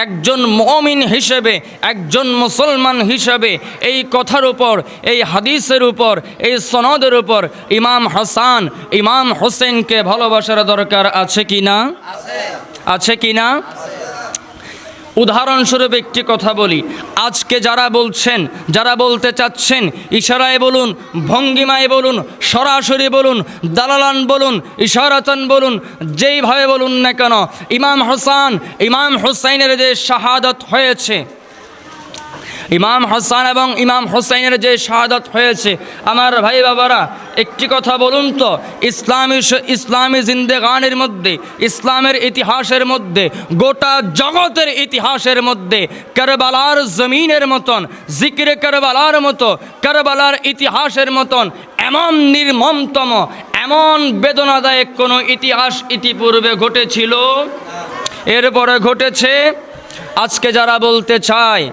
একজন মুমিন হিসেবে, একজন মুসলমান হিসেবে এই কথার উপর, এই হাদিসের উপর, এই সনদের উপর ইমাম হাসান, ইমাম হোসেনকে ভালোবাসার দরকার আছে কি না? আছে কি না? উদাহরণস্বরূপ একটি কথা বলি, আজকে যারা বলছেন, যারা বলতে চাচ্ছেন, ইশারায় বলুন, ভঙ্গিমায় বলুন, সরাসরি বলুন, দালালান বলুন, ইশারাতান বলুন, যেইভাবে বলুন না কেন, ইমাম হাসান, ইমাম হুসাইনের যে শাহাদাত হয়েছে, ইমাম হাসান এবং ইমাম হুসাইনের যে শাহাদাত হয়েছে, আমার ভাই বাবারা একটি কথা বলুন তো, ইসলামী জিন্দেগানের মধ্যে, ইসলামের ইতিহাসের মধ্যে, গোটা জগতের ইতিহাসের মধ্যে কারবালার জমিনের মতন, জিকিরে কারবালার মতো, কারবালার ইতিহাসের মতন এমন নির্মমতম, এমন বেদনাদায়ক কোনো ইতিহাস ইতিপূর্বে ঘটেছিল? এরপরে ঘটেছে। আজকে যারা বলতে চায়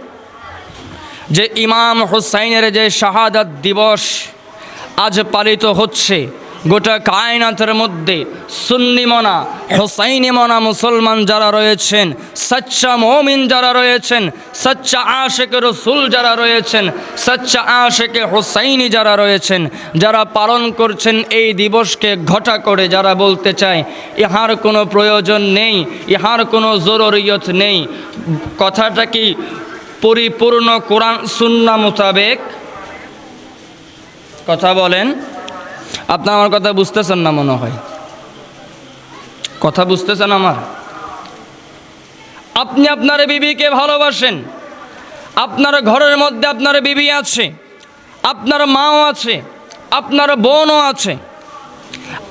যে ইমাম হুসাইনের যে শাহাদাত দিবস আজ পালিত হচ্ছে, গোটা কায়নাতের মধ্যে সুন্নি মনা, হুসাইনি মনা মুসলমান যারা রয়েছেন, সচ্চা মুমিন যারা রয়েছেন, সচ্চা আশিক রাসূল যারা রয়েছেন, সচ্চা আশিক হুসাইনি যারা রয়েছেন, যারা পালন করছেন এই দিবসকে ঘটা করে, যারা বলতে চায় ইহার কোনো প্রয়োজন নেই, ইহার কোনো জরুরিয়ত নেই, কথাটা কি পরিপূর্ণ কোরআন সুন্নাহ মোতাবেক? কথা বলেন। আপনার আমার কথা বুঝতেছেন না মনে হয়, কথা বুঝতেছেন আমার? আপনি আপনার বিবিকে ভালোবাসেন, আপনার ঘরের মধ্যে আপনার বিবি আছে, আপনার মাও আছে, আপনার বোনও আছে,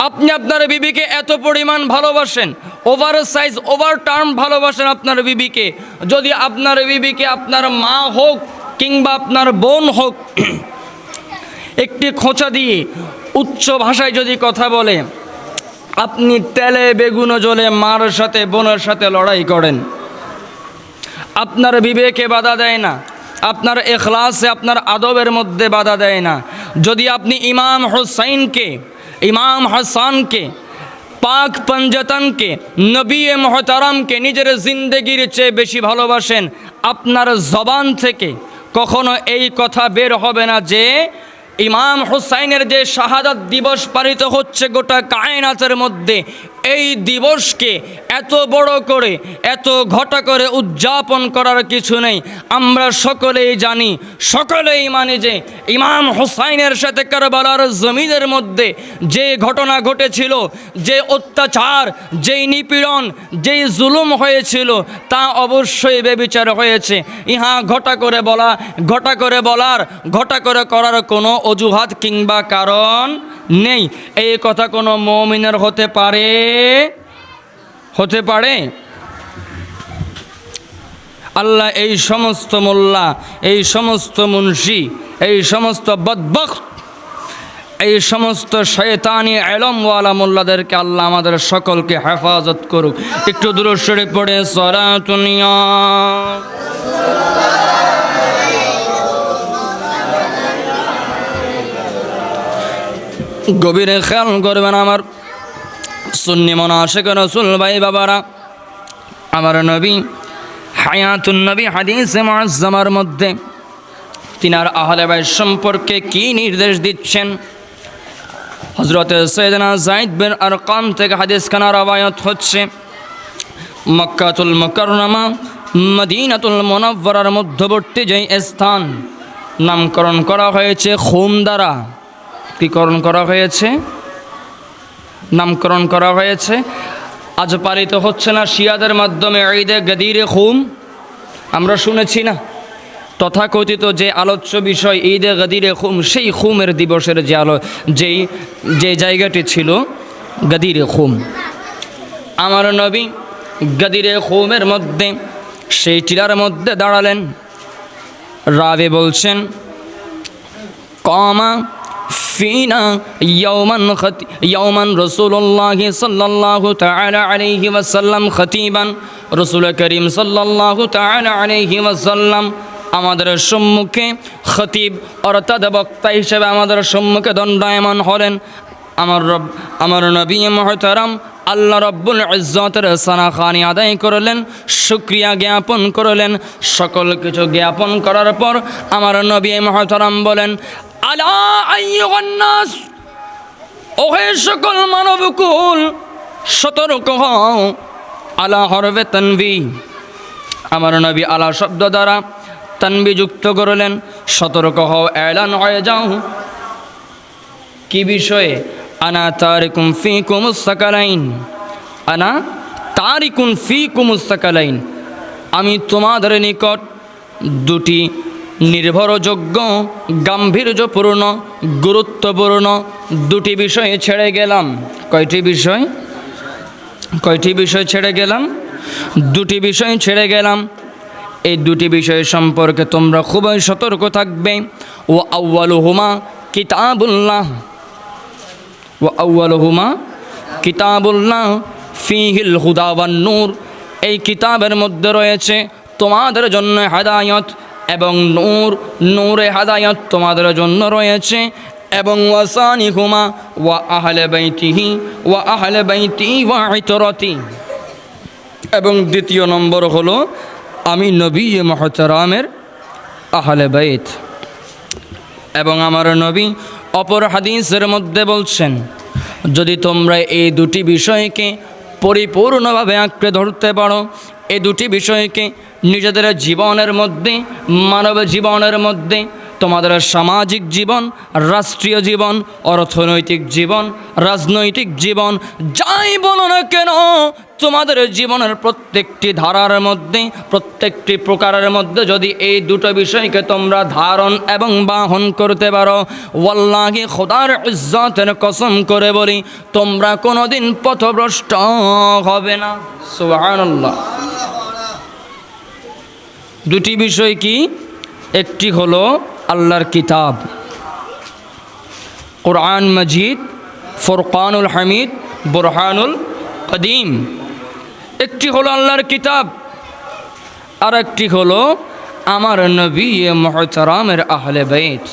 আপনি আপনার বিবিকে এত পরিমাণ ভালোবাসেন, ওভার সাইজ, ওভার টার্ম ভালোবাসেন আপনার বিবিকে। যদি আপনার বিবিকে আপনার মা হোক কিংবা আপনার বোন হোক একটি খোঁচা দিয়ে উচ্চ ভাষায় যদি কথা বলে, আপনি তেলে বেগুনো জ্বলে মার সাথে, বোনের সাথে লড়াই করেন, আপনার বিবেকে বাধা দেয় না, আপনার ইখলাসে, আপনার আদবের মধ্যে বাধা দেয় না। যদি আপনি ইমাম হুসাইনকে, ইমাম হাসানকে, পাক পঞ্জতনকে, নবী মুহতারামকে নিজের জিন্দেগির চেয়ে বেশি ভালোবাসেন, আপনার জবান থেকে কখনো এই কথা বের হবে না যে ইমাম হুসাইনের যে শাহাদাত দিবস পালিত হচ্ছে গোটা কায়নাতের মধ্যে, এই দিবসকে এত বড় করে, এত ঘটা করে উদযাপন করার কিছু নেই। আমরা সকলেই জানি, সকলেই মানি যে ইমাম হুসাইনের সাথে কারবালার জমিনের মধ্যে যে ঘটনা ঘটেছিল, যে অত্যাচার, যেই নিপীড়ন, যেই জুলুম হয়েছিল, তা অবশ্যই বেবিচার হয়েছে। ইহা ঘটা করে বলা, ঘটা করে বলার, ঘটা করে করার কোনো অজুহাত কিংবা কারণ নেই। এই কথা কোনো মুমিনের হতে পারে? হতে পারে? আল্লাহ এই সমস্ত মোল্লা, এই সমস্ত মুন্সি, এই সমস্ত বদবখত, এই সমস্ত শয়তানি ইলমওয়ালা মোল্লাদেরকে আল্লাহ আমাদের সকলকে হেফাজত করুক। একটু দুরূদ শরীফ পড়ে সালাতুন ইয়া গভীরে খেয়াল করবেন আমার সুন্নি মনা আশিক রাসূল ভাই বাবারা। আমার নবী হায়াতুন নবী হাদিসে মুআজ্জামার মধ্যে তিনার আহলে বাইত সম্পর্কে কি নির্দেশ দিচ্ছেন? হযরত সাইয়েদনা যায়েদ বিন আরকাম থেকে হাদিস খানা রওয়ায়াত হচ্ছে, মক্কাতুল মুকাররমা মদিনাতুল মুনাওয়ারার মধ্যবর্তী যেই স্থান নামকরণ করা হয়েছে খুম দ্বারা, কীকরণ করা হয়েছে? নামকরণ করা হয়েছে। আজ পালিত হচ্ছে না শিয়াদের মাধ্যমে ঈদে গদিরে খুম? আমরা শুনেছি না তথাকথিত যে আলোচ্য বিষয় ঈদে গদিরে খুম, সেই খুমের দিবসের যে জায়গাটি ছিল গদিরে খুম। আমার নবী গদিরে খুমের মধ্যে সেই টিলার মধ্যে দাঁড়ালেন। রাবি বলছেন, কমা ফিনা ইয়াওমান রাসূলুল্লাহি সাল্লাল্লাহু তাআলা আলাইহি ওয়াসাল্লাম খতিবান। রাসূল করিম সাল্লাল্লাহু তাআলা আলাইহি ওয়াসাল্লাম আমাদের সম্মুখে খতিব অর্থাৎ বক্তা হিসেবে আমাদের সম্মুখে দণ্ডায়মান হলেন। আমার নবী মুহতারাম আল্লাহ রাব্বুল ইজ্জতের সানাখানি আদায় করলেন, শুকরিয়া জ্ঞাপন করলেন। সকল কিছু জ্ঞাপন করার পর আমার নবী মুহতারাম বলেন, আলা আইয়ুহান নাস, ওহে সকল মানবকুল, সতর্ক হও। আলা হরফে তানবী, আমার নবী আলা শব্দ দ্বারা তানবী যুক্ত করলেন, সতর্ক হও, এলান হয়ে যাও। কি বিষয়ে? আনা তারিকুম ফিকুমুস সাকালাইন, আনা তারিকুন ফিকুমুস সাকালাইন, আমি তোমাদের নিকট দুটি নির্ভরযোগ্য, গাম্ভীর্যপূর্ণ, গুরুত্বপূর্ণ দুটি বিষয় ছেড়ে গেলাম। কয়টি বিষয়? কয়টি বিষয় ছেড়ে গেলাম? দুটি বিষয় ছেড়ে গেলাম। এই দুটি বিষয় সম্পর্কে তোমরা খুবই সতর্ক থাকবে। ও আউয়ালুহুমা কিতাবুল্লাহ, ও আউয়ালুহুমা কিতাবুল্লাহ ফিহিল হুদা ওয়ান নূর, এই কিতাবের মধ্যে রয়েছে তোমাদের জন্য হেদায়ত এবং নূর, নূরে হেদায়ত তোমাদের জন্য রয়েছে। এবং ওয়াসানিহুমা ওয়া আহলে বাইতিহি ওয়া আহলে বাইতি ওয়া ইতরাতি, এবং দ্বিতীয় নম্বর হলো আমি নবী মুহতারামের আহলে বাইত। এবং আমার নবী অপর হাদিসের মধ্যে বলছেন, যদি তোমরা এই দুটি বিষয়কে পরিপূর্ণভাবে আঁকড়ে ধরতে পারো, এই দুটি বিষয়কে নিজেদের জীবনের মধ্যে, মানব জীবনের মধ্যে, তোমাদের সামাজিক জীবন, রাষ্ট্রীয় জীবন, অর্থনৈতিক জীবন, রাজনৈতিক জীবন, যাই বলো না কেন, তোমাদের জীবনের প্রত্যেকটি ধারার মধ্যে, প্রত্যেকটি প্রকারের মধ্যে যদি এই দুটো বিষয়কে তোমরা ধারণ এবং বাহন করতে পারো, ওয়াল্লাহি খোদার ইজ্জতের কসম করে বলি, তোমরা কোনোদিন পথভ্রষ্ট হবে না। সুবহানাল্লাহ। দুটি বিষয় কি? একটি হলো আল্লাহর কিতাব, কুরআন মজিদ, ফুরকানুল হামিদ, বুরহানুল কদিম। একটি হলো আল্লাহর কিতাব, আর একটি হলো আমার নবী মুহতারামের আহলে বাইত।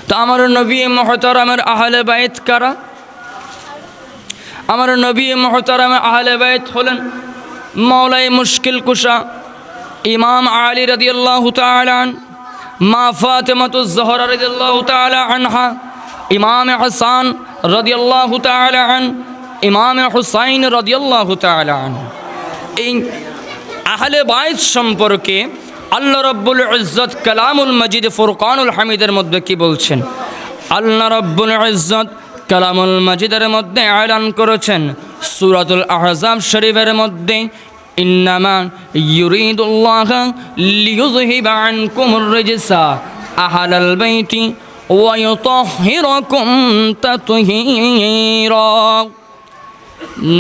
তো আমার নবী মুহতারামের আহলে বাইত কারা? আমার নবী মুহতারামের আহলে বাইত হলেন মওলাই মুশকিল কুশা ইমাম আলী রাদিয়াল্লাহু তাআলা আন, মা ফাতিমাতুজ জহরা রাদিয়াল্লাহু তাআলা আনহা, ইমাম হাসান রাদিয়াল্লাহু তাআলা আন, ইমাম হুসাইন রাদিয়াল্লাহু তাআলা আন। এই আহলে বাইত সম্পর্কে আল্লাহ রাব্বুল ইজ্জত কালামুল মজিদ ফুরকানুল হামিদের মধ্যে কি বলছেন? আল্লাহ রাব্বুল ইজ্জত কালামুল মজিদের মধ্যে এলান করেছেন সূরাতুল আহজাব শরীফের মধ্যে, ইন্নামা ইউরিদুল্লাহু লিইয়ুযহিবা আনকুমুর রিজসা আহলাল বাইতি ওয়া ইউতাহহিরাকুম তাতহীরা।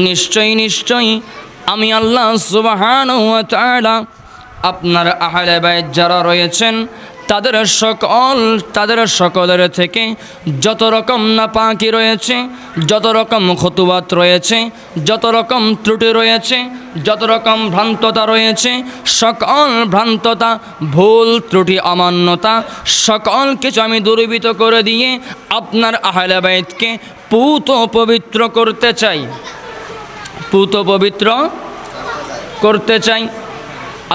নিশ্চয়ই নিশ্চয়ই আমি আল্লাহ সুবহানাহু ওয়া তাআলা আপনার আহলে বাইত যারা রয়েছেন তাদের সকলের থেকে যত রকম নাপাকি রয়েছে, যত রকম খুতুবাত রয়েছে, যত রকম ত্রুটি রয়েছে, যত রকম ভ্রান্ততা রয়েছে, সকল ভ্রান্ততা, ভুল ত্রুটি, অমান্যতা, সকল কিছু আমি দূরীভূত করে দিয়ে আপনার আহলে বাইতকে পুত পবিত্র করতে চাই, পুত পবিত্র করতে চাই।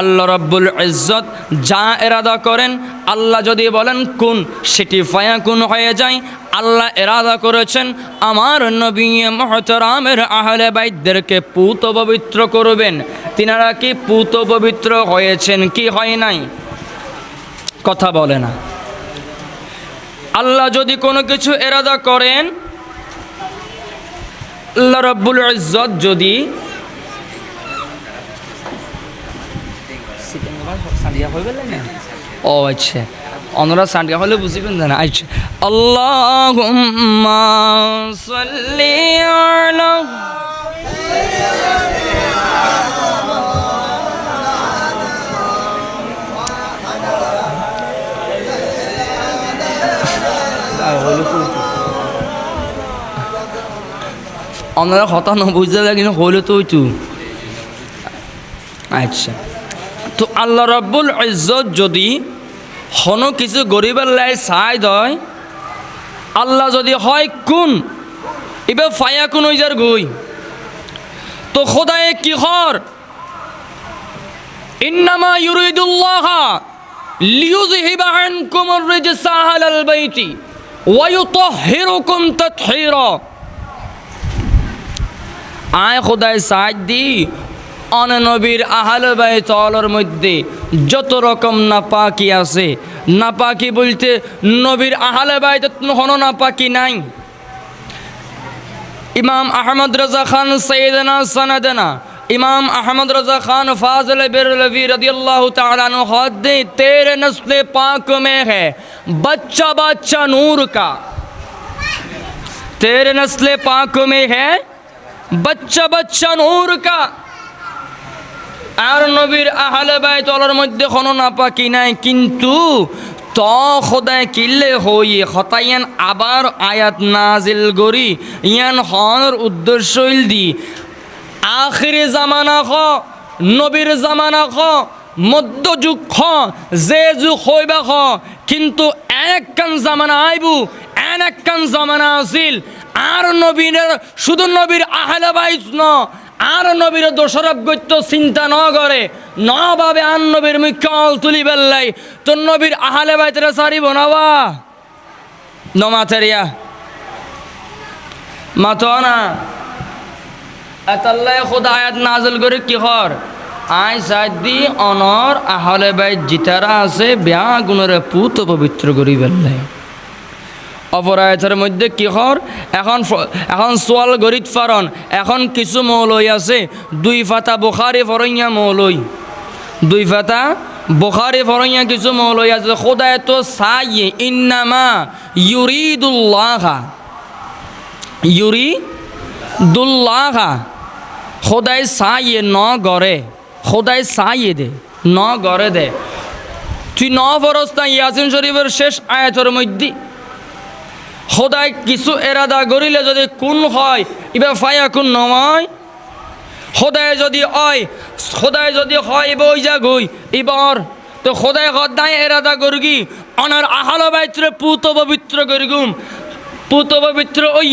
আল্লাহ রাব্বুল ইজ্জত যা এরাদা করেন, আল্লাহ যদি বলেন কুন, সেটি ফায়াকুন হয়ে যায়। আল্লাহ এরাদা করেছেন আমার নবী মুহতারামের আহলে বাইতদেরকে পুত পবিত্র করবেন। তিনারা কি পুত পবিত্র হয়েছেন কি হয় নাই? কথা বলে না। আল্লাহ যদি কোনো কিছু এরাদা করেন, আল্লাহ রাব্বুল ইজ্জত যদি ও আচ্ছা অনরা সান্ডিয়া হলে বুঝিবেন না। আচ্ছা, আল্লাহুম্মা সাল্লি আলা অনরা কথা না বুঝতে লাগে না হইলে তো ওইটু। আচ্ছা, তো আল্লাহ রাব্বুল ইজ্জত যদি হনো কিছু গরিবের লাই চাই দয়, আল্লাহ যদি হয় কোন এবার ফায়া কোন ওই যার গই তো খোদায়ে কি হর ইন্নামা ইউরিদুল্লাহ লিইউযহিবা আনকুমুর রিজসা আহলাল বাইতি ওয়া ইউতাহহিরুকুম তাতহীরা। আয় খোদায় সাহায্য দি নবীর আহলে বাইতের মধ্যে যত রকম নাপাকি আছে, নাপাকি বলতে নবীর আহলে বাইতে কোনো নাপাকি নাই। ইমাম আহমদ রাজা খান সৈয়দনা সনদনা इमाम अहमद रज़ा खान फाज़िल बेरलवी रदियल्लाहु ताला अन्हु कहते तेरे नस्ल पाक में है बच्चा बच्चा नूर का, तेरे नस्ल पाक में है बच्चा बच्चा नूर का। আর নবীর আহলে বাইতের মধ্যে কোনো নাপাকি নাই, কিন্তু তো খোদায় কিল্লে হই হতায়ান আবার আয়াত নাজিল গরি ইয়ান হনর উদ্দেশ্য দি আখিরি জামানা খ নবীর জামানা খ মধ্যযুগ খ যে যুগ হইবা খ, কিন্তু একখান জামানা আইবু একখান জামানা আসিল আর নবীর শুধু নবীর আহলে বাইত ন আর নবীর দোষরব গত্য চিন্তা ন করে ন ভাবে আর নবীর মুখ্য অল তুলি বেল্লাই তো নবীর আহলে বাইতের সারি বনাবা নমাতেরিয়া মাতো না আল্লাহ খুদ আয়াত নাজল করে কি হর আই সাদি অনর আহলে বাইত জিতারা আছে ব্যাহ গুণরে পুত পবিত্র করি বেল্লাই। অপর আয়াতের মধ্যে কি হর এখন সোয়াল গরিত ফারন এখন কিছু মৌলই আছে দুই ফাতা বুখারি ফরইয়া মৌলই, দুই ফাতা বুখারি ফরইয়া কিছু মৌলই আছে খোদায় তো সাইয়ে ইন্নামা ইউরিদুল্লাহা ইউরিদুল্লাহা খোদায় সাইয়ে ন গড়ে, খোদায় সাইয়ে দে ন গড়ে দে। তুই ন ফরস্তা ইয়াসিন শরীফের শেষ আয়াতের মধ্যে খোদায় কিছু এরাদা করিলে যদি কোন হয় ইবা ফায়া কোন নয়, খোদায় যদি হয় বই যা গই এবার তো খোদায় খোদায় এরাদা করগি অনার আহলে বাইতরে পুত পবিত্র করগুম, পুত পবিত্র ওই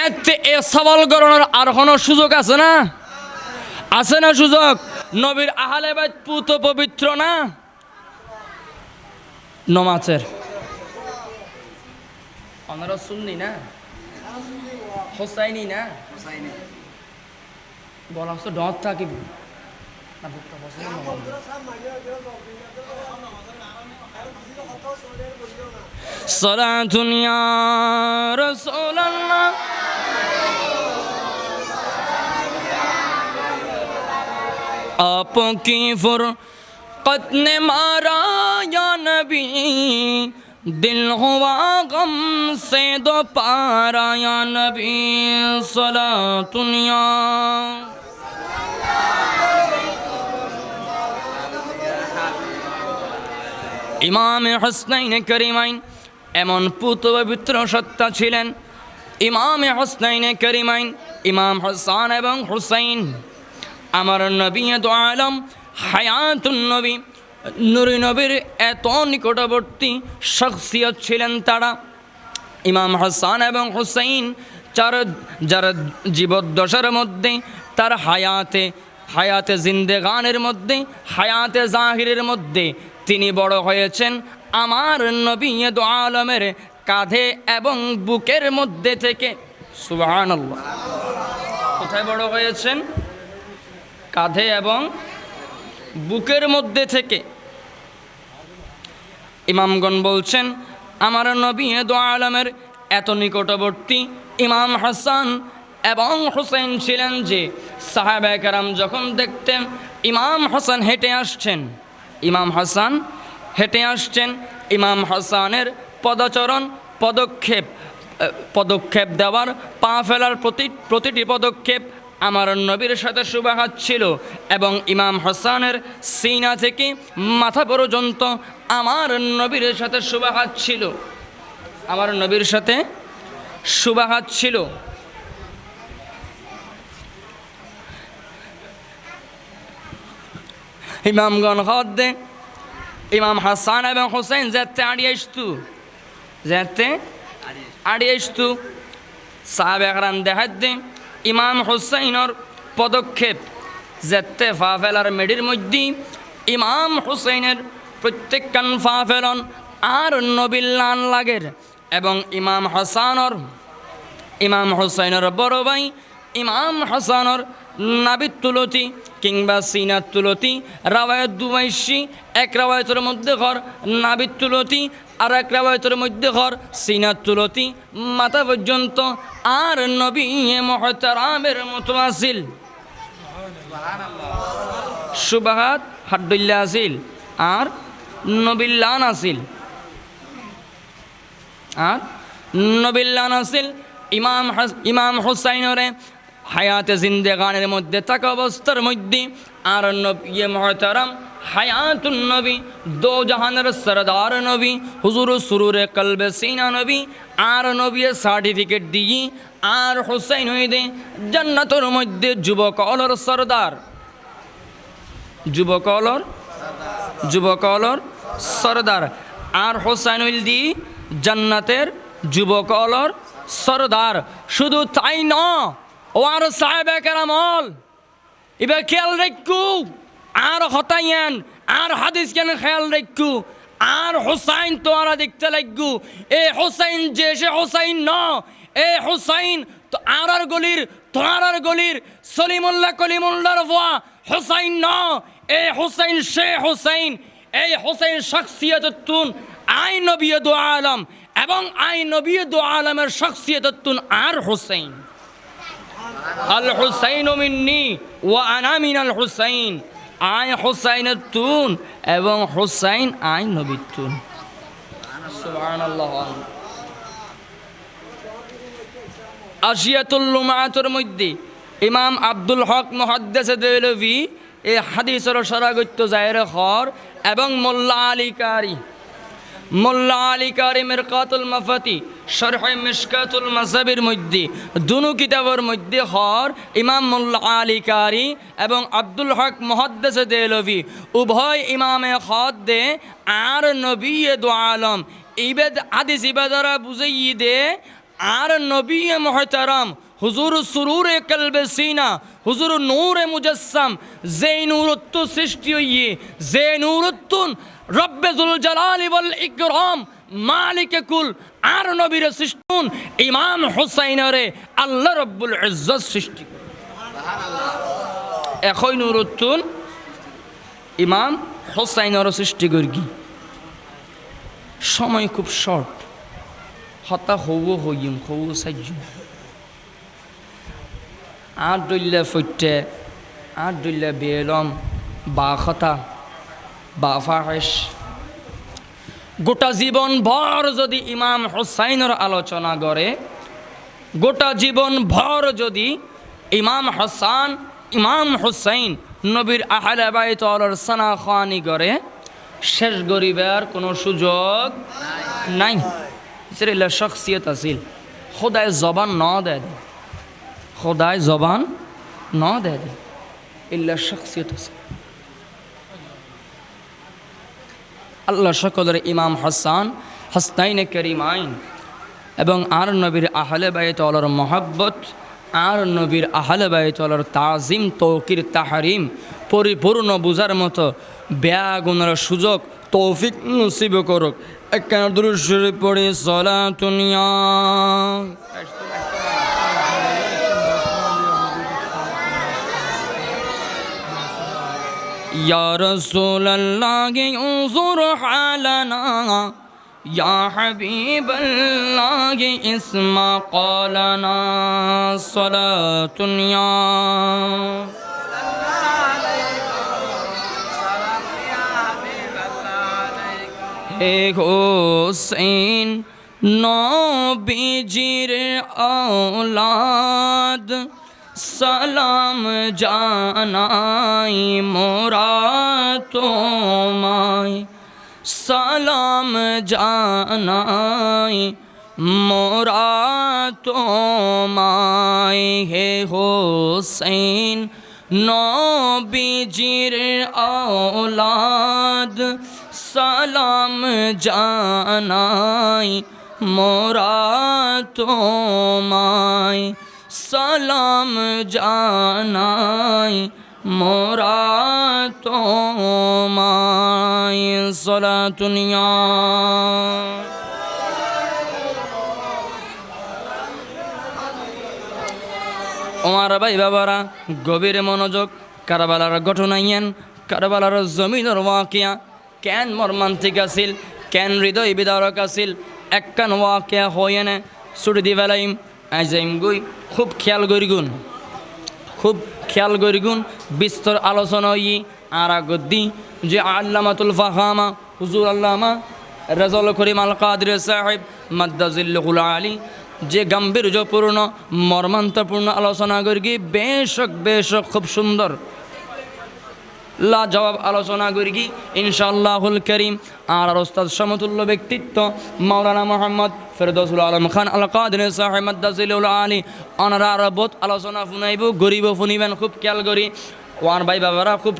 এতে এ সওয়াল করানোর আর কোনো সুযোগ আছে না? আছে না সুযোগ? নবীর আহলে বাইত পুত পবিত্র না নমাজের অনারা সুন্নি না হোসাইনি না বলা তো ডর থাকিব না ভুক্ত পছন্দ সালাতুন ইয়া রাসূলুল্লাহ आपकी फुरकत ने मारा या नबी दिल हुआ गम से दो पारा या नबी सलातुन या ইমাম হুসাইন করিমাইন এমন পুত পবিত্র সত্তা ছিলেন। ইমাম হুসাইন করিমাইন ইমাম হাসান এবং হুসাইন আমার নবী দু আলম হায়াতুন নবী নুরি নবীর এত নিকটবর্তী শখসিয়ত ছিলেন তারা। ইমাম হাসান এবং হুসাইন যারা জীবদ্দশার মধ্যে তার হায়াতে জিন্দেগানের মধ্যে হায়াতে জাহিরের মধ্যে তিনি বড় হয়েছেন আমার নবী দু আলমের কাঁধে এবং বুকের মধ্যে থেকে। সুবহানাল্লাহ। কোথায় বড় হয়েছেন? কাঁধে এবং বুকের মধ্যে থেকে। ইমামগণ বলছেন আমার নবী দু আলমের এত নিকটবর্তী ইমাম হাসান এবং হুসাইন ছিলেন যে সাহাবায়ে কেরাম যখন দেখতেন ইমাম হাসান হেঁটে আসছেন, ইমাম হাসান হেঁটে আসছেন, ইমাম হাসানের পদচরণ পদক্ষেপ দেওয়ার পা ফেলার প্রতিটি পদক্ষেপ আমার নবীর সাথে সুবাহাত ছিল এবং ইমাম হাসানের সিনা থেকে মাথা পর্যন্ত আমার নবীর সাথে সুবাহাত ছিল, আমার নবীর সাথে সুবাহাত ছিল। ইমামগণ হদ্দে ইমাম হাসান এবং হুসাইন যেতে আড়িয়ে আসতু সাহাবে একরাম দেখাত দে ইমাম হুসাইনর পদক্ষেপ যেতে ফা ফেলার মেডির মধ্যে ইমাম হুসাইনের প্রত্যেকখান ফা ফেলন আর নবিল্লান লাগের এবং ইমাম হুসাইনের বড় ভাই ইমাম হাসানর নাবিত তুলতি কিংবা সিনাত তুলতি রাওয়ায়ত দুমাইশি এক রাওয়ায়তের মধ্যে ঘর নাবিত তুলতি আর এক রাওয়ায়তের মধ্যে ঘর সিনাত তুলতি মাথা পর্যন্ত আর নবী মুহতারামের মতো আসিল সুবাহাত হাড্ডুল্লাহ আসিল আর নবিল্লান আসিল আর নবিল্লান আসিল ইমাম হুসাইনরে হায়াতে জিন্দেগানের মধ্যে থাকা অবস্থার মধ্যে আর নবী মুহতারাম হায়াতুন নবী দো জাহানের সরদার নবী হুজুর সুরুরে কলবে সিনা নবী আর নবীর সার্টিফিকেট দিয়ে আর হুসাইন হইদে জান্নাতের মধ্যে যুবকলর সরদার যুবকলর সরদার আর হুসাইন হইল দি জান্নাতের যুবকলর সরদার শুধু তাই ন ও আর সাহেবে কেরামল এবার খেয়াল রাখু আর হতাইয়ান আর হাদিস কেন খেয়াল রাখু আর হুসাইন তোরা দেখতে লাগু এ হুসাইন যে সে হুসাইন ন এ হুসাইন তো আর গলির তোরার গলির সলিমুল্লাহ কলিমুল্লাহর ভুয়া হুসাইন ন এ হুসাইন সে হুসাইন এই হুসাইন শখসিয়তুন আই নবী দু আলম এবং আই নবী দু আলমের শখসিয়তুন আর হুসাইন আল হুসাইন মিন্নি ওয়া আনা মিনাল হুসাইন আই হুসাইনের তুন এবং হুসাইন আই নবীর তুন সুবহানাল্লাহ আশিয়াতুল লুমাতুর মধ্যে ইমাম আব্দুল হক মুহাদ্দিস দেহলভী এই হাদিসের সরাগত্য জায়ের খর এবং মোল্লা আলী কারি মিরকাতুল মাফাতি শরহ মিশকাতুল মাযহাবের মধ্যে দুনো কিতাবের মধ্যে হর ইমাম মোল্লা আলী কারি এবং আব্দুল হক মুহাদ্দিস দেহলভী উভয় ইমামে খত দে আর নবী দু আলম ইবাদ হাদিস ইবাদারা বুঝাই দে আর নবী মুহতারাম হুজুর সুরুরে কলবে সিনা হুজুর নূরে মুজাসসাম যে নূরত্ব সৃষ্টি হইয়ে যে নূরত্তুন রব্বে জুল জালালি ওয়াল ইকরাম মালিকে কুল আর নবীর সৃষ্টিন ইমাম হুসাইনরে আল্লাহ রব্বুল ইজ্জত সৃষ্টি সুবহানাল্লাহ একই নূরত্তুন ইমাম হুসাইনর সৃষ্টি করগি সময় খুব শর্ট হতা হইম সাইজুম আর দল্লা ফইটে আর দল্লা বেলম বা খতা বা ফাহেশ গোটা জীবন ভর যদি ইমাম হুসাইনের আলোচনা করে গোটা জীবন ভর যদি ইমাম হুসাইন নবীর আহলে বাইতুর সানা খানি করে শেষ গরিবের কোনো সুযোগ নাই সেটা শখসিয়ত আছিল খোদায় জবান ন দে খোদায় জবান ন দে ইল্লা শখসিয়ত আছে আল্লাহ সকলের ইমাম হাসানাইনে করিমাইন এবং আর নবীর আহলে বাইতুর মহব্বত আর নবীর আহলে বাইতুর তাজিম তৌকির তাহারিম পরিপূর্ণ বুঝার মতো ব্যাগুনের সুযোগ তৌফিক নসিব করুক একখানা দুরূদ শরীফ পড়ে সালাতুনিয়া ইয়া রাসূলুল্লাহ উনজুর হালানা ইয়া হাবিবাল্লাহ ইসমা ক্বালানা সালাতুনিয়া হে হোসেন নবীজির औलाद সালাম জানাই মোরা তোমায় সালাম জানাই মোরা তোমায় হে হোসেন নবীজির औलाद সালাম জানাই মোরা তোমায় সালাম জানাই মোরা তোমায় সালাতুন ইয়া আমার ভাই বাবারা গভীর মনোযোগ কারবালার ঘটনাইয়েন কারবালার জমিনের ওয়াকিয়া কেন মর্মান্তিক আছিল কেন হৃদয় বিদারক আছিল একখান ওয়াকিয়া হইয়েনে ছুটি দি ফেলাইম আইজাইম গই খুব খেয়াল করিগুন খুব খেয়াল করিগুন বিস্তর আলোচনা ই আর আগদ্দি যে আল্লামাতুল ফাহামা হুজুর আল্লামা রাজাউল করিম আল কাদের সাহেব মাদ্দাজিল্লুল আলী যে গাম্ভীর্যপূর্ণ মর্মান্তপূর্ণ আলোচনা করি বেশক খুব সুন্দর লাজবাব আলোচনা করি ইনশাআল্লাহুল করিম আর ওস্তাদ সমতুল্য ব্যক্তিত্ব মাওলানা মোহাম্মদ ফেরদৌসুল আলম খান আল কাদের সাহেব মাদ্দাজিল্লুল আলী অনারা আরবত আলোচনা শুনাইব গরিব শুনিবেন খুব খেয়াল করি ওয়ান ভাই বাবারা খুব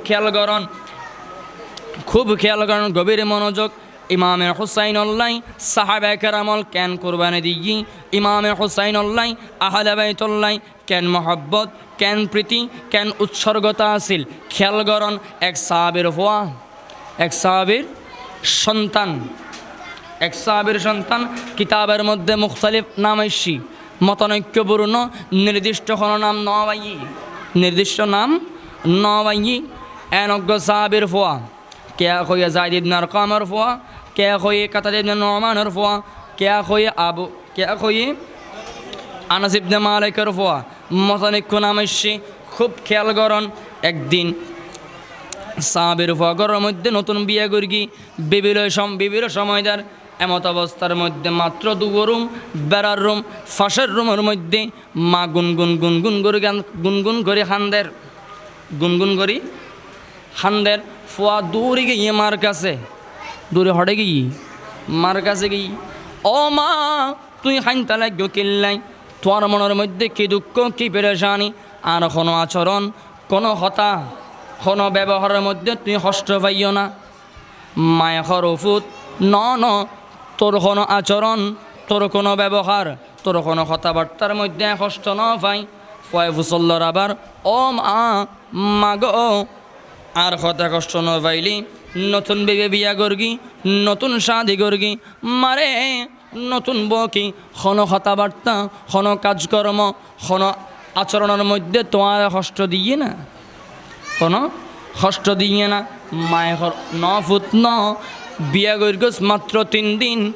খেয়াল করেন গভীর মনোযোগ ইমামে হুসাইন আল্লাহ সাহাবা কেরামল কেন কোরবানি দিই ইমামে হুসাইন আল্লাহ আহলে বাইতুল্লাহ কেন মহব্বত কেন প্রীতি কেন উৎসর্গতা আছিল খেয়াল করন এক সাহাবীর সন্তান কিতাবের মধ্যে মুখতালিফ নাম আইসি মতনৈক্যপূর্ণ নির্দিষ্ট কোনো নাম নির্দিষ্ট নাম নবাই এনজ্ঞ সাহাবীর ফোয়া কেয়া হইয়া জাইদ ইবনে আরকামের ফোয়া কেয়া হইয়ে কাতাদ ইবনে নুমানের ফোয়া কেয়া হইয়ে আনাস ইবনে মালিকের ফোয়া মতনৈক্য নাম আইসি খুব খেয়াল করন একদিন সাহাবীর ফোয়া ঘরের মধ্যে নতুন বিয়ে করি বিবির সময়দার এমত অবস্থার মধ্যে মাত্র দুগো রুম বেড়ার রুম ফাঁসের রুমের মধ্যে মা গুনগুন করে হান্দের ফোয়া দূরে গিয়ে মার কাছে দূরে হটে গিয়ে মার কাছে গিয়ে ও মা তুই হাইনতা লাগো কিল্লাই তোর মনের মধ্যে কি দুঃখ কি পেরেশানি আর কোনো আচরণ কোনো হতা কোনো ব্যবহারের মধ্যে তুই হষ্ট পাইও না মায় হরফুত ন তোর কোনো আচরণ তোর কোনো ব্যবহার তোর কোনো কথাবার্তার মধ্যে কষ্ট ন পাই ফয় ফুসল্লর আবার ও মা গো আর কথা কষ্ট ন পাইলি নতুন বিয়া করগি নতুন শাদি করগি মারে নতুন বকি কোনো কথাবার্তা কোনো কাজকর্ম কোনো আচরণের মধ্যে তোমার কষ্ট দিয়ে না কোনো কষ্ট দিয়ে না মায়ের ন ফুট ন বিয়া করগস মাত্র 3 দিন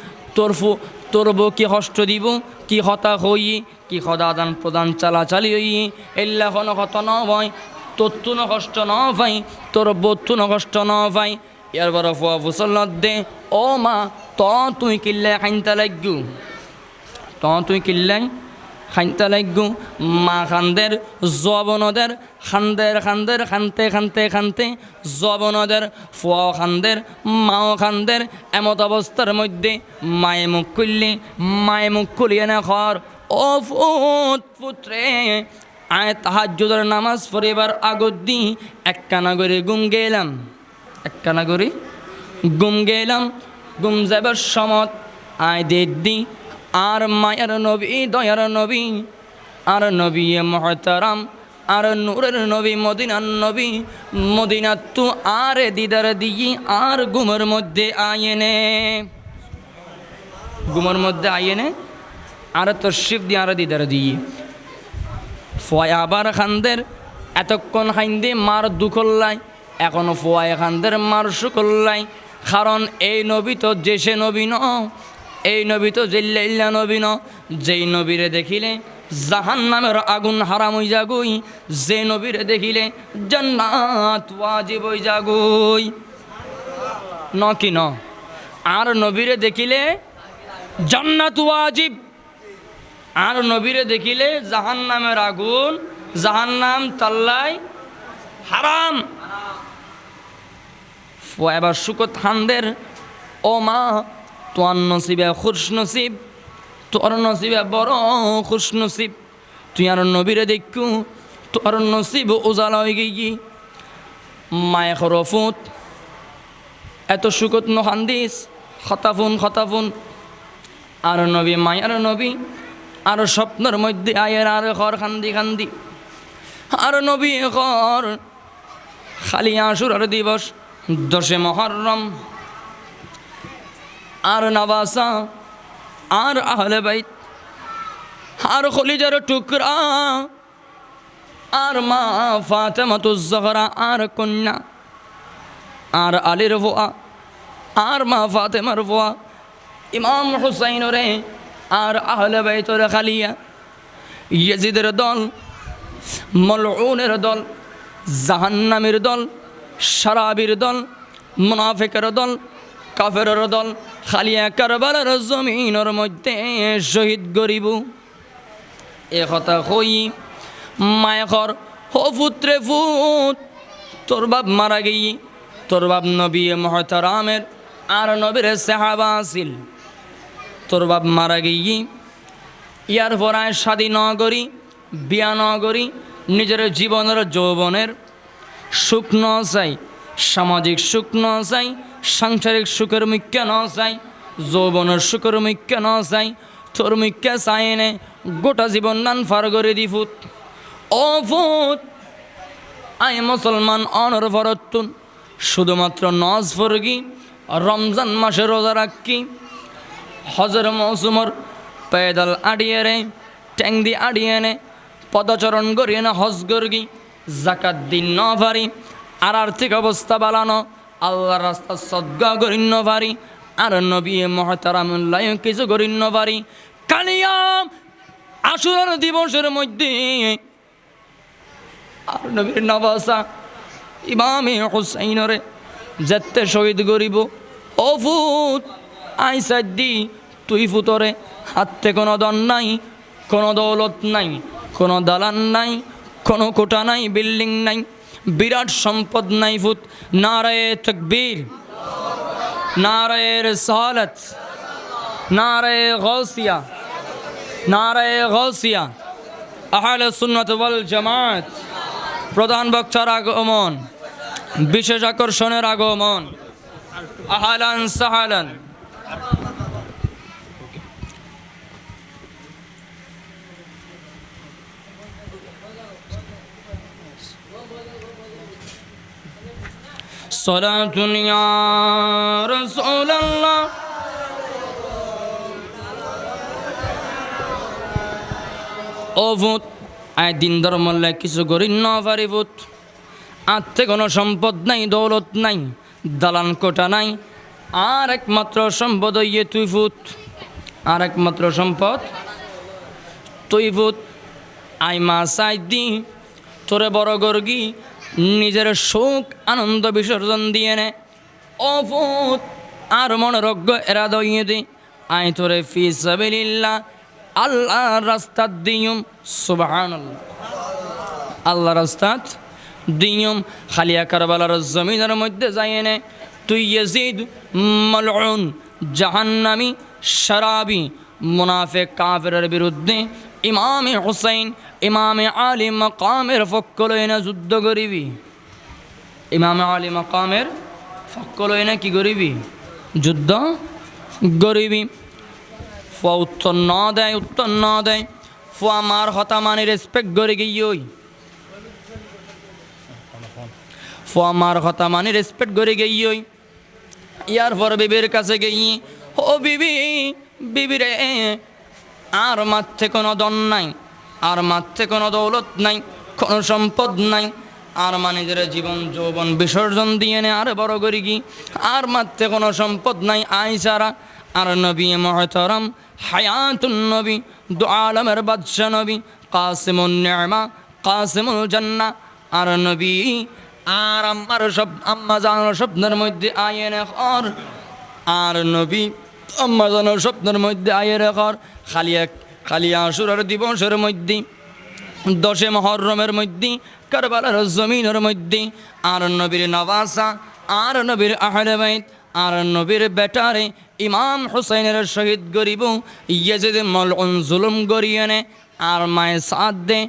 তোর বউ কি কষ্ট দিব কি হতা হই কি সদা আদান প্রদান চালাচালি হই এল্লা কোনো কথা ন ভয় তোর তুনো কষ্ট ন ভাই তোর বউ ন কষ্ট ন ভাই এরপর ফুয়া ফুসল্লত দে ও মা তুই কিল্লাই খাইনতা লাগু তুই কিল্লাই খাইনতা লাগু মা খান্দের জবনদের খানতে জবনদের ফুয়াও খান্দের মাও খান্দের এমত অবস্থার মধ্যে মায়ে মুখ খুলিয়ে না ঘর ও পুত্রে আয় তাহাজ্জুদের নামাজ পড়িবার আগত দি একখানা করে ঘুম গেলাম ঘুম যাবার সমত আয় দি আর মায়ের নবী দয়ার নবী আর নবী মুহতারাম আর নূরের নবী মদিনার নবী মদিনাত তু আর দিদার দিই আর ঘুমের মধ্যে আয়েনে আর তোর শিব দিয়ে আর দিদার দিই ফয় আবার খানদের এতক্ষণ খাইন্দে মার দুঃখল্লাই এখনো ফোয়ায় খানদের মার সুকল্লাই কারণ এই নবী তো যেসে নবী ন এই নবী তো জিল্লা নবী ন যেই নবীরে দেখিলে জাহান্নামের আগুন হারাম হই যাগুই যে নবীরে দেখিলে জান্নাত ওয়াজিব হই যাগুই ন কি ন আর নবীরে দেখিলে জান্নাত ওয়াজিব আর নবীরে দেখিলে জাহান্নামের আগুন জাহান্নাম তাল্লাই হারাম এবার সুকত খানদের ও মা তোর নসিবে খুশ নসিব তোর নসিবে বড় খুশ নসিব তুই আর নবীরে দেখু তোর নসিব উজালা হয়ে গিয়ে মায়ে খরফুত এত সুকত নখান্দিস খতাফুন আর নবী মায়ার নবী আর স্বপ্নের মধ্যে আয়ের আর ঘর খান্দি খান্দি আর নবী ঘর খালি আশুরার দিবস 10 মুহররম আর নওয়াসা আর আহলে বাইত আর খলিজার টুকরা আর মা ফাতেমাতুজ জহরা আর কন্যা আর আলীর বুয়া আর মা ফাতেমার বুয়া ইমাম হুসাইন রে আর আহলে বাইতের খালিয়া ইয়াজিদের দল মালউনের দল জাহান্নামের দল শারাবির দল মুনাফিকের দল কাফেরের দল খালিয়া কারবালার জমিনের মধ্যে শহীদ গরিব এ কথা কই মায়খর হো পুত্রে ফুত তোর বাপ মারা গেই তোর বাপ নবী মুহতারামের আর নবীর সাহাবা আছিল তোর বাপ মারা গেই ইয়ার পরায় শাদী ন করি বিয়া ন করি নিজের জীবনের যৌবনের সুখ ন চাই সামাজিক সুখ ন চাই সাংসারিক সুখের মুখ্য ন চাই যৌবনের সুখের মুখ্য ন চাই তোর মুখ্য চাই নে গোটা জীবন নান ফার করে দি ফুট ও ফুট আই মুসলমান অনর ফরতুন শুধুমাত্র নজ ফরগি রমজান মাসে রোজা রাখি হজর মৌসুমর পেদল আড়িয়ে রে ট্যাং দি আড়িয়ে নে পদচরণ করিয়ে না হজ গর্গি জাকাত দিন ন পারি আর আর্থিক অবস্থা বালানো আল্লাহর রাস্তা সদ্গা করিন্য পারি আর নবী মুহতারামুল্লাহ কিছু করিন্য পারি কালিয়া আশুরার দিবসের মধ্যে আর নবীর নওয়াসা ইমামে হুসাইনরে যেতে শহীদ করিব ও ফুত আই সাদ্দি তুই ফুতরে হাতে কোনো দন নাই কোনো দৌলত নাই কোনো দালান নাই কোনো কোটা নাই বিল্ডিং নাই বিরাট সম্পদ নাই ফুত নারায়ে তাকবীর নারায়ে রিসালাত নারায়ে গাউসিয়া নারায়ে গাউসিয়া আহলে সুন্নাত ওয়াল জামাত প্রধান বক্তার আগমন বিশেষ আকর্ষণের আগমন আহলান সাহলান সালাতুন ইয়া রাসূলুল্লাহ ও ভূত আয় দিন ধর্মল্লা কিছু করি ন পারি ভূত আত্মে কোনো সম্পদ নাই দৌলত নাই দালান কোটা নাই আর একমাত্র সম্পদ ইয়ে তুই ভূত আর একমাত্র সম্পদ তুই ভূত আই মা সাই দি তোরে বড় গর্গি নিজের সুখ আনন্দ বিসর্জন দিয়ে নে ও ভূত আর মনোরজ্ঞ এরা দইয়ে দে আই তোরে ফি সাবিলিল্লাহ আল্লাহর রাস্তাত দিয়ুম সুবহানাল্লাহ আল্লাহর রাস্তাত দিয়ুম খালিয়া কারবালার জমিনের মধ্যে যাইয়ে নে তুই ইয়াজিদ মালউন জাহান্নামী শারাবি মুনাফিক কাফেরের বিরুদ্ধে ইমামে হুসাইন ইমামে আলী মাকামের পক্ষ লইনা যুদ্ধ করিবি ইমামে আলী মাকামের পক্ষ লইনা কি করিবি যুদ্ধ করিবি ফুয়া উত্তর ন দেয় ফুয়া আমার হতা মানে রেসপেক্ট করে গিয়ে ফুয়া আমার হতা মানে রেসপেক্ট করে গিয়ে ইয়ার পর বিবির কাছে গিয়ে ও বিবি বিবি রে আর মাথে কোনো দন নাই আর মাথে কোনো দৌলত নাই কোনো সম্পদ নাই আর নিজের জীবন যৌবন বিসর্জন দিয়ে নে আর বড় করি কি আর মাথে কোনো সম্পদ নাই আইসারা আর নবী মুহতারাম হায়াতুন নবী দু আলমের বাদশা নবী কাসিমুন নি'মা কাসিমুল জান্নাহ আর নবী আর আমার সব আম্মা জানার স্বপ্নের মধ্যে আয়েন ঘর আর নবী আম্মা জানার স্বপ্নের মধ্যে আয়ের ঘর খালিয়া আশুরার দিবসের মধ্যে 10 মুহররমের মধ্যে কারবালার জমিনের মধ্যে আর নবীর নওয়াসা আর নবীর আহলে বাইত আর নবীর বেটারে ইমাম হুসাইনের শহীদ গরিব ইয়াজিদ মালউন জুলুম গরিয়ানে আর মায়ে সাদ দে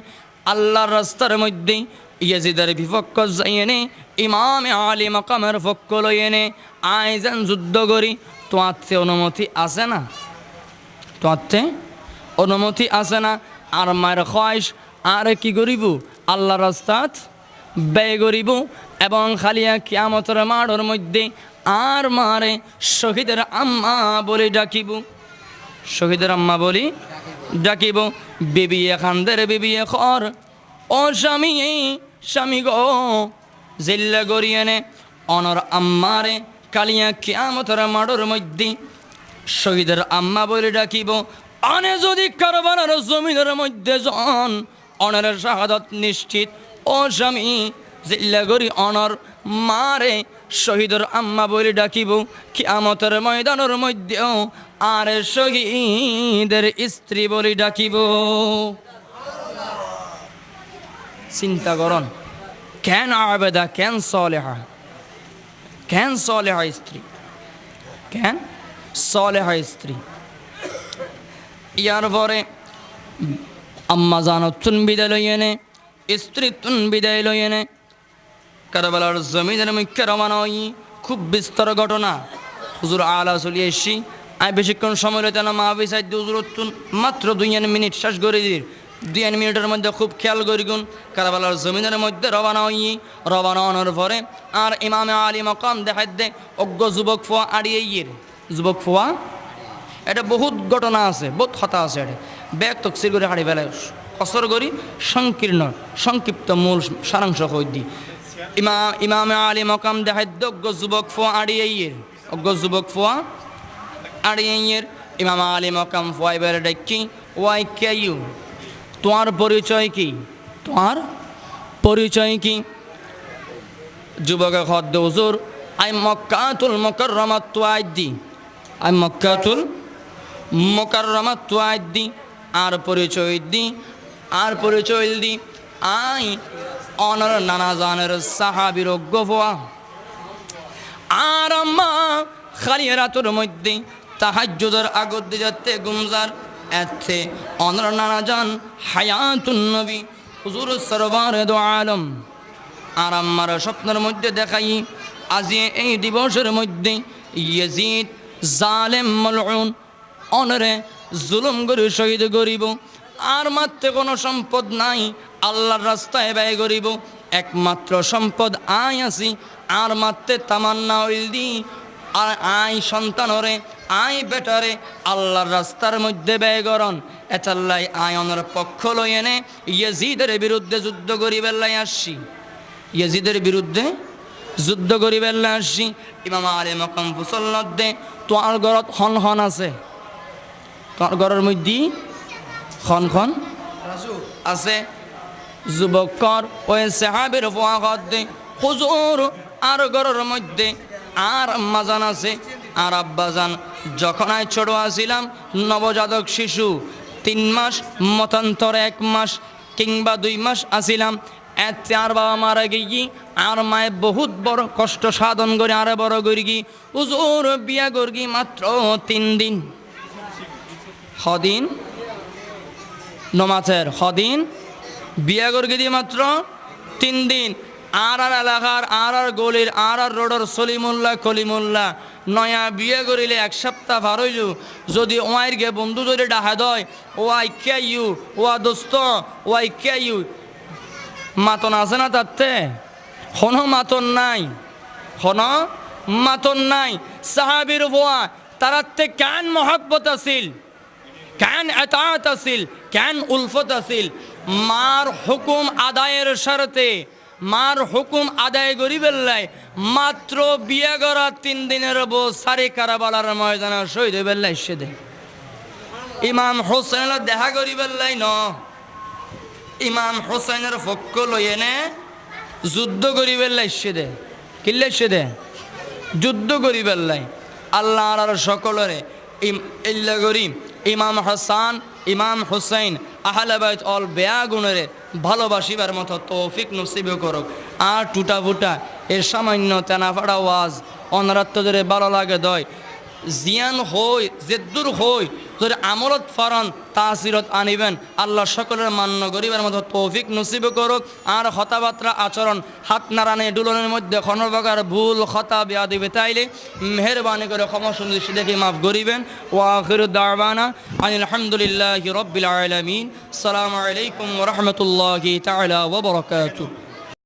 আল্লাহর রাস্তার মধ্যে ইয়াজিদের বিপক্ষ যাইনে ইমাম আলী মাকামের পক্ষ লইনে আইজান যুদ্ধ করি তোমাতে অনুমতি আছে না তোমাতে অনুমতি আছে না? আর মায়ের খোয়াইশ আর কি করিব? আল্লাহ রাস্তাত ব্যয় করিব এবং খালিয়া কিয়ামতের মাঠের মধ্যে আর মারে শহীদের আম্মা বলে ডাকিব, শহীদের আম্মা বলি ডাকিব। বিবি খানদের বিবি খর, ও স্বামী স্বামী গো, জিল্লা গড়িয়ে নে অনর আম্মারে কালিয়া কিয়ামতের মাঠের মধ্যে শহীদের আম্মা বলে ডাকিব। অনে যদি কারবালার জমিনের মধ্যে জন অনের শাহাদত নিশ্চিত, ও স্বামী জিল্লা গড়ি অনর মারে শহীদের আম্মা বলে ডাকিব। কিয়ামতের ময়দানের মধ্যেও আর শহীদের স্ত্রী বলে ডাকিব। চিন্তা করুন, কেন আবেদা, কেন সলেহা, কেন সলেহা স্ত্রী, কেন সলেহা স্ত্রী। ইয়ার পরে আম্মা জানতুন বিদায় লইয়েনে, স্ত্রী তুন বিদায় লইয়েনে কারবালার জমিনের মুখ্য রওনা হই। খুব বিস্তর ঘটনা, হুজুর আলা চলিয়ে এসছি। আমি বেশিক্ষণ সময় লইতে না, মাহবি সাইড হুজুরতুন মাত্র 2 মিনিট শেষ করে দিই। 2 মিনিটের মধ্যে খুব খেয়াল করি গুন কারবালার জমিনের মধ্যে রওনা হই। রওনা হওয়ার পরে আর ইমামে আলী মকাম দেখাই দে অজ্ঞ যুবক ফুয়া আড়িয়ে যুবক ফুয়া। এটা বহুত ঘটনা আছে, বহুত কথা আছে। এটা ব্যাগ তকসির করে হাড়ি বেলায় কসর করি সংকীর্ণ সংক্ষিপ্ত মূল সারাংশ হই দি। ইমামে আলী মকাম দেখাই দে অজ্ঞ যুবক ফুয়া আড়িয়ে অজ্ঞ যুবক ফুয়া আড়িয়ে ইমাম আলী মকাম ফুয়া এবার ডাকি, ওয়াই কে ইউ, তোমার পরিচয় কি, তোমার পরিচয় কি? যুবকের খদ্দ হুজুর আই মক্কাতুল মুকাররমাত তুআইদি, আই মক্কাতুল মুকাররমাত তুআইদি। আর পরিচয় দি, আর পরিচয় দি আই অনর নানা জানের সাহাবীর অজ্ঞফোয়া। আর আম্মা খালি রাতের মধ্যে তাহাজ্জুদের আগত দিয়ে যাতে গুমজার এতে অনর নানা জান হায়াতুন নবী হুজুর সরওয়ারে দো আলম। আর আম্মার স্বপ্নের মধ্যে দেখাই আজ এই দিবসের মধ্যে ইয়াজিদ জালেম মালউন অনরে জুলুম করে শহীদ করিব। আর মাত্র কোনো সম্পদ নাই, আল্লাহর রাস্তায় ব্যয় করিব। একমাত্র সম্পদ আই আছি, আর মাত্রে তামান্না হইল দি আর আই সন্তানরে আই বেটারে আল্লাহর রাস্তার মধ্যে ব্যয় করন। এচাল্লাই আই অনর পক্ষ লই এনে ইয়াজিদের বিরুদ্ধে যুদ্ধ করিবেল্লাই আসছি, ইয়াজিদের বিরুদ্ধে যুদ্ধ করিবেল্লাই আসছি। ইমাম আলী মকাম ফুসল্লত দে তোর ঘরত হন হন আছে, তোর ঘরের মধ্যে খন খন আছে। যুবকর ওই সাহাবীর ফুয়াগত দে হুজুর আর ঘরের মধ্যে আর আম্মাজান আছে আর আব্বাজান। যখন আমি ছোট আছিলাম, নবজাতক শিশু 3 মাস মতান্তর 1 মাস কিংবা 2 মাস আসিলাম। এতে আর বাবা মারা গিয়ে আর মায়ে বহুত বড় কষ্ট সাধন করে আরে বড় করি গি হুজুর বিয়া করি মাত্র 3 দিন। হদিন নমাজের হদিন বিয়া করি দিয়ে মাত্র 3 দিন। আর এলাকার আর গলির আর রোডর সলিমুল্লাহ কলিমুল্লাহ নয়া বিয়ে করিলে 1 সপ্তাহ ভার হইল। যদি ওয়াইর গে বন্ধু যদি ডাহা দয় ওয়াই কে ইউ, ওয়া দোস্ত ওয়াই কে ইউ, মাতন আছে না তাতে? হনো মাতন নাই, হনো মাতন নাই। সাহাবীর ভোয়া তারাতে কেন মহব্বত আছিল, কেন এতাআত আছিল, কেন উলফত আছিল। মার হুকুম আদায়ের শর্তে, মার হুকুম আদায় করিবেল্লাই মাত্র বিয়ে করা 3 দিনের বউ সারি কারাবালার ময়দানে শহীদ হইবেল্লাই সে দে। ইমাম হোসেনের দেখা করিবেল্লাই ন, ইমাম হোসেনের পক্ষ লইয়ে নে যুদ্ধ করিবেল্লাই সে দে। কিল্লে সে দে যুদ্ধ করিবেল্লাই। আল্লাহ আর সকলরে ইল্লা করিম ইমাম হাসান ইমাম হুসাইন আহলে বাইত অল বেয়া গুণরে ভালোবাসিবার মতো তৌফিক নসিব করুক। আর টুটা ফুটা এর সামান্য তেনাফাড়া ওয়াজ অনরাত্ম ধরে ভালো লাগে দয় জিয়ান হই জেদ্দুর হই যদি আমলত ফারান তাসিরত আনিবেন আল্লাহ সকলের মান্য গরিবের মতো তৌফিক নসিব করুক। আর হতাবাত্রা আচরণ হাত নাড়ানে ডুলনের মধ্যে কোনো প্রকার ভুল খতা বেয়াদি বেতাইলে মেহরবানি করে ক্ষমা সুন্দর দেখে মাফ করিবেন। ওয়া আখিরু দাওয়ানা আনিল হামদুলিল্লাহি রাব্বিল আলামিন। আসসালামু আলাইকুম ওয়া রাহমাতুল্লাহি তাআলা ওয়া বারাকাতুহু।